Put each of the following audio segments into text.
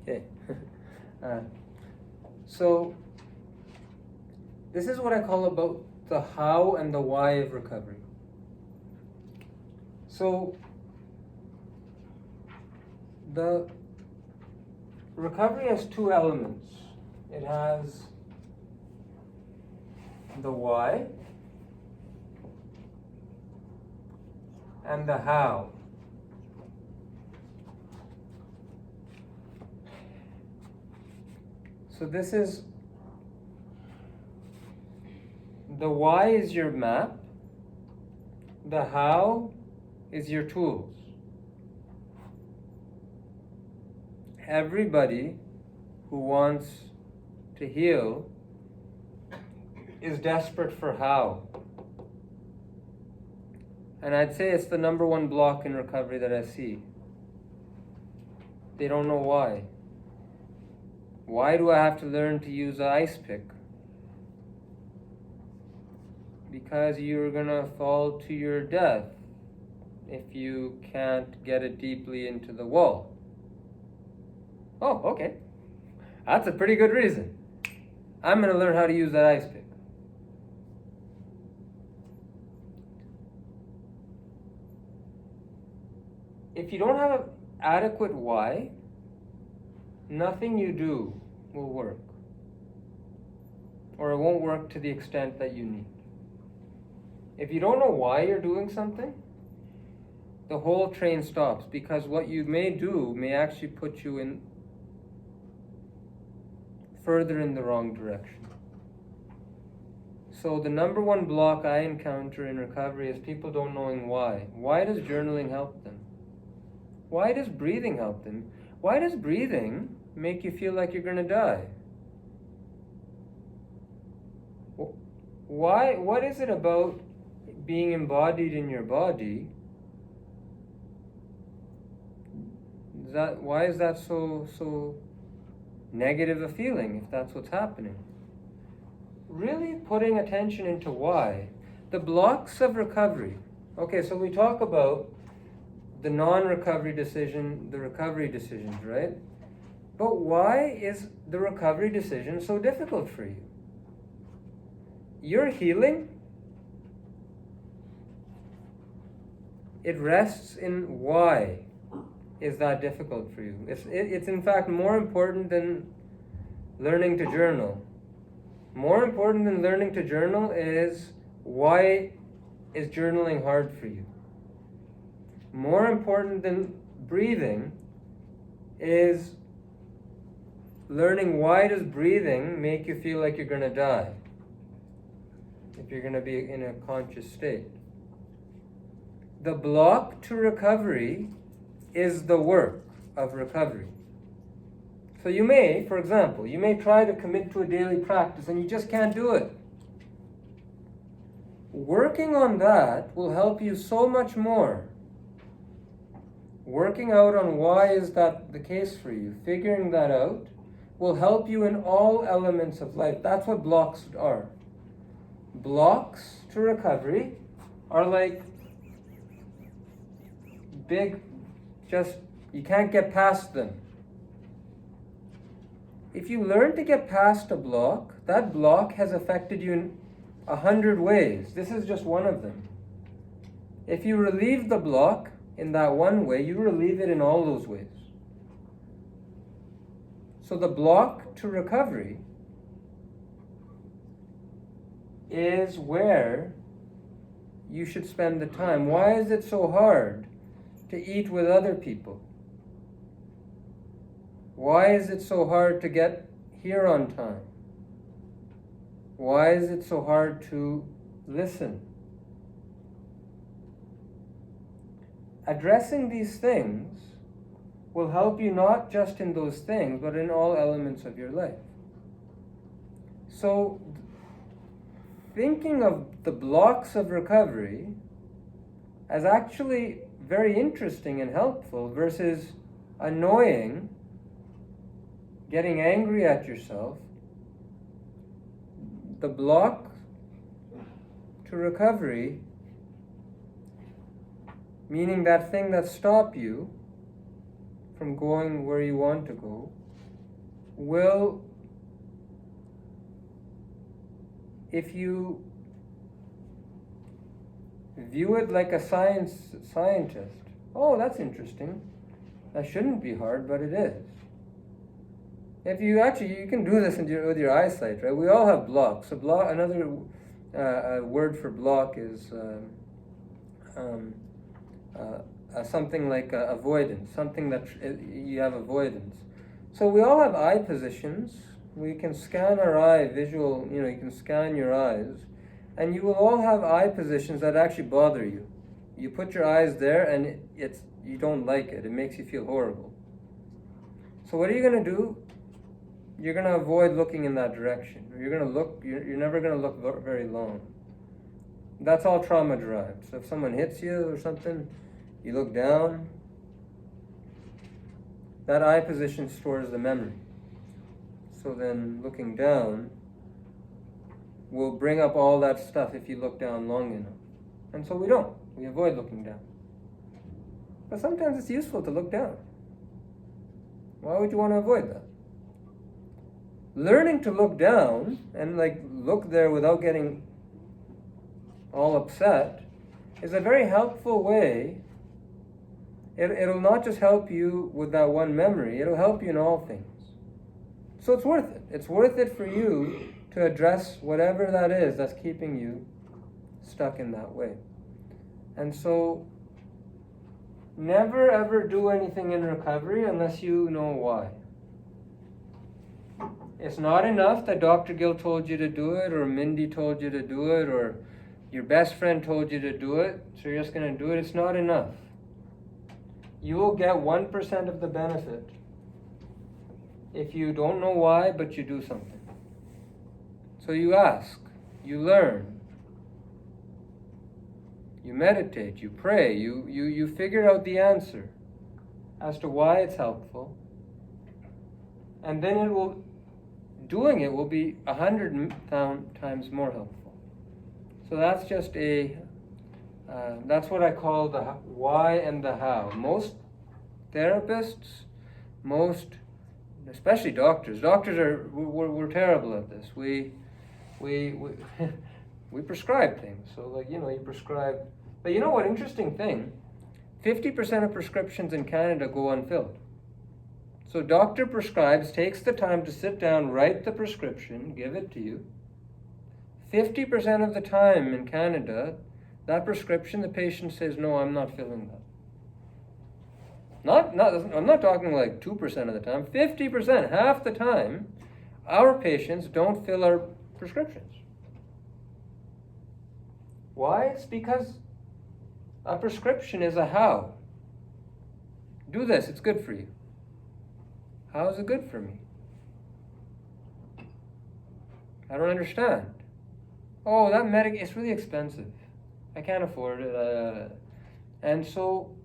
Okay. So this is what I call about the how and the why of recovery. So the recovery has two elements. It has the why and the how. So this is, the why is your map, the how is your tools. Everybody who wants to heal is desperate for how. And I'd say it's the number one block in recovery that I see. They don't know why. Why do I have to learn to use an ice pick? Because you're gonna fall to your death if you can't get it deeply into the wall. Oh, okay. That's a pretty good reason. I'm gonna learn how to use that ice pick. If you don't have an adequate why, nothing you do will work. Or it won't work to the extent that you need. If you don't know why you're doing something, the whole train stops, because what you may do may actually put you in further in the wrong direction. So the number one block I encounter in recovery is people don't knowing why. Why does journaling help them? Why does breathing help them? Why does breathing make you feel like you're going to die? Why? What is it about being embodied in your body? Why is that so negative a feeling if that's what's happening? Really putting attention into why. The blocks of recovery. Okay, so we talk about the non-recovery decision, the recovery decisions, right? But why is the recovery decision so difficult for you? Your healing, it rests in why is that difficult for you. It's in fact more important than learning to journal. More important than learning to journal is, why is journaling hard for you? More important than breathing is learning, why does breathing make you feel like you're going to die if you're going to be in a conscious state? The block to recovery is the work of recovery. So you may, for example, you may try to commit to a daily practice and you just can't do it. Working on that will help you so much more. Working out on why is that the case for you, figuring that out, will help you in all elements of life. That's what blocks are. Blocks to recovery are like big, you can't get past them. If you learn to get past a block, that block has affected you in 100 ways. This is just one of them. If you relieve the block in that one way, you relieve it in all those ways. So the block to recovery is where you should spend the time. Why is it so hard to eat with other people? Why is it so hard to get here on time? Why is it so hard to listen? Addressing these things will help you not just in those things, but in all elements of your life. So, thinking of the blocks of recovery as actually very interesting and helpful versus annoying, getting angry at yourself, the block to recovery, meaning that thing that stops you from going where you want to go, will, if you view it like a scientist, oh, that's interesting. That shouldn't be hard, but it is. If you actually, you can do this with your eyesight, right? We all have blocks. Another word for block is something like avoidance, something that you have avoidance. So we all have eye positions. We can scan our eye, visual, you can scan your eyes, and you will all have eye positions that actually bother you. You put your eyes there and you don't like it. It makes you feel horrible. So what are you going to do? You're going to avoid looking in that direction. You're never going to look very long. That's all trauma derived. So if someone hits you or something, you look down. That eye position stores the memory. So then looking down will bring up all that stuff if you look down long enough. And so we don't. We avoid looking down. But sometimes it's useful to look down. Why would you want to avoid that? Learning to look down and look there without getting all upset is a very helpful way. It'll not just help you with that one memory, it'll help you in all things. So it's worth it. It's worth it for you to address whatever that is that's keeping you stuck in that way. And so never ever do anything in recovery unless you know why. It's not enough that Dr. Gill told you to do it, or Mindy told you to do it, or your best friend told you to do it, so you're just going to do it. It's not enough. You will get 1% of the benefit if you don't know why, but you do something. So you ask, you learn, you meditate, you pray, you figure out the answer as to why it's helpful, and then doing it will be 100 times more helpful. So that's just that's what I call the why and the how. Most therapists, especially doctors we're terrible at this. We prescribe things. So you prescribe, but you know what, interesting thing, 50% of prescriptions in Canada go unfilled. So doctor prescribes, takes the time to sit down, write the prescription, give it to you. 50% of the time in Canada, that prescription, the patient says, no, I'm not filling that. I'm not talking like 2% of the time. 50%, half the time, our patients don't fill our prescriptions. Why? It's because a prescription is a how. Do this, it's good for you. How is it good for me? I don't understand. Oh, that it's really expensive. I can't afford it. And so,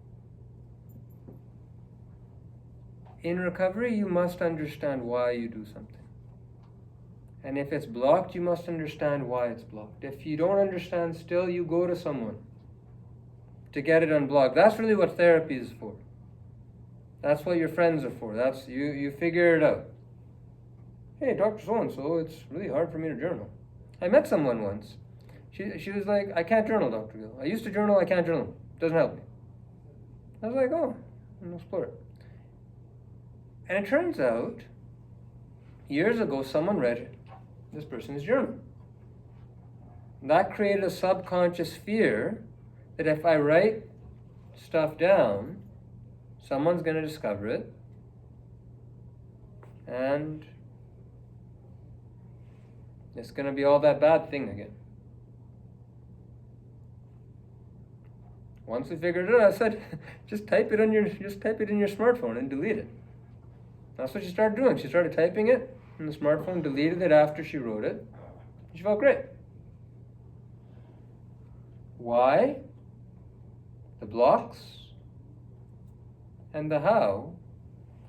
in recovery, you must understand why you do something. And if it's blocked, you must understand why it's blocked. If you don't understand still, you go to someone to get it unblocked. That's really what therapy is for. That's what your friends are for. That's you figure it out. Hey, Dr. So-and-so, it's really hard for me to journal. I met someone once. She was like, I can't journal, Dr. Gill. I used to journal, I can't journal. It doesn't help me. I was like, oh, I'll explore it. And it turns out, years ago, someone read it. This person's journal. That created a subconscious fear that if I write stuff down, someone's going to discover it, and it's going to be all that bad thing again. Once we figured it out, I said, just type it in your smartphone and delete it. That's what she started doing. She started typing it in the smartphone, deleted it after she wrote it. She felt great. Why? The blocks and the how,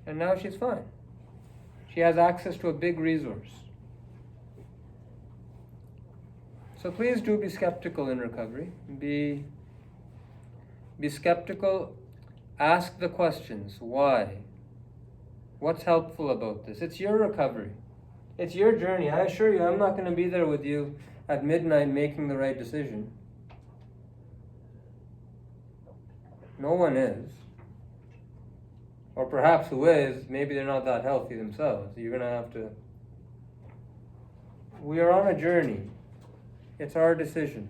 and now she's fine. She has access to a big resource. So please do be skeptical in recovery. Be skeptical. Ask the questions. Why? What's helpful about this? It's your recovery. It's your journey. I assure you, I'm not going to be there with you at midnight making the right decision. No one is. Or perhaps who is, maybe they're not that healthy themselves. You're going to have to... We are on a journey. It's our decision.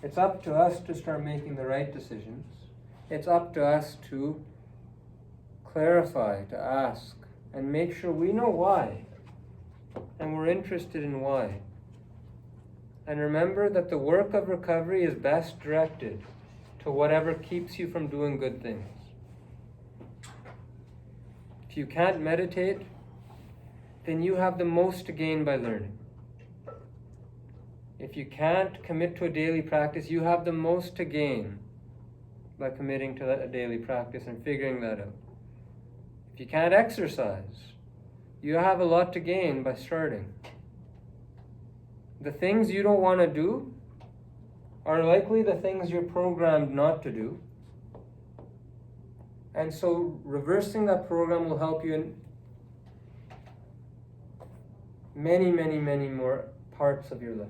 It's up to us to start making the right decisions. It's up to us to clarify, to ask, and make sure we know why. And we're interested in why. And remember that the work of recovery is best directed to whatever keeps you from doing good things. If you can't meditate, then you have the most to gain by learning. If you can't commit to a daily practice, you have the most to gain by committing to a daily practice and figuring that out. If you can't exercise, you have a lot to gain by starting. The things you don't want to do are likely the things you're programmed not to do. And so reversing that program will help you in many, many, many more parts of your life.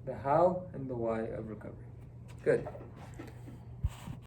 The how and the why of recovery. Good.